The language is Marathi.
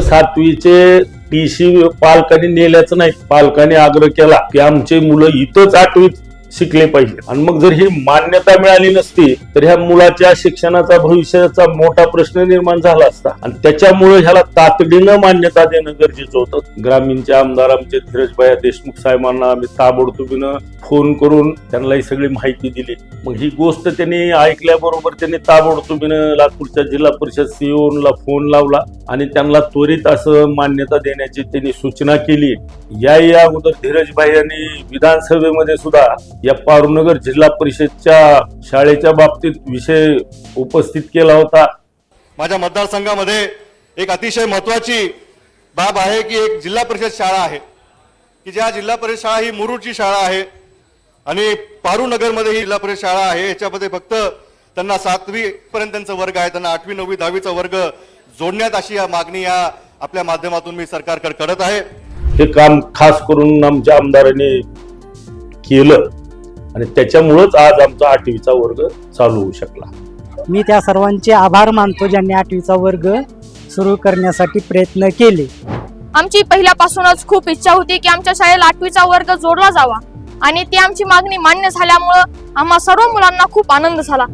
7वीचे टीसी पालकांनी नेल्याचं नाही, पालकांनी आग्रह केला की आमचे मुलं इथंच 8वीत शिकले पाहिजे. आणि मग जर ही मान्यता मिळाली नसती तर ह्या मुलाच्या शिक्षणाचा भविष्याचा मोठा प्रश्न निर्माण झाला असता. आणि त्याच्यामुळे ह्याला तातडीनं मान्यता देणं गरजेचं होतं. ग्रामीणचे आमदार आमचे धीरजभाई देशमुख साहेबांना आम्ही ताबडतोबीनं फोन करून त्यांना ही सगळी माहिती दिली. मग ही गोष्ट त्यांनी ऐकल्याबरोबर त्यांनी ताबडतोबीनं लातूरच्या जिल्हा परिषद सीईओला फोन लावला आणि त्यांना त्वरित असं मान्यता देण्याची त्यांनी सूचना केली. याही अगोदर धीरजभाई यांनी विधानसभेमध्ये सुद्धा या पारूनगर जिल्हा परिषदच्या शाळेच्या बाबतीत विषय उपस्थित केला होता. माझ्या मतदारसंघामध्ये एक अतिशय महत्त्वाची बाब आहे की एक जिल्हा परिषद शाळा आहे की ज्या जिल्हा परिषद शाळा ही मुरुडची शाळा आहे आणि पारूनगरमध्ये ही जिल्हा परिषद शाळा आहे. याच्यामध्ये फक्त त्यांना 7वी पर्यंत त्यांचा वर्ग आहे, त्यांना 8वी 9वी 10वीचा वर्ग जोडण्यात अशी या मागणी या आपल्या माध्यमातून मी सरकारकडे करत आहे. हे काम खास करून आमच्या आमदारांनी केलं आणि त्याच्यामुळेच आज आमचा 8वीचा वर्ग चालू होऊ शकला. मी त्या सर्वांचे आभार मानतो ज्यांनी 8वीचा वर्ग सुरू करण्यासाठी प्रयत्न केले. आमची पहिल्यापासूनच खूप इच्छा होती की आमच्या शाळेला 8वीचा वर्ग जोडला जावा आणि ती आमची मागणी मान्य झाल्यामुळं आम्हा सर्व मुलांना खूप आनंद झाला.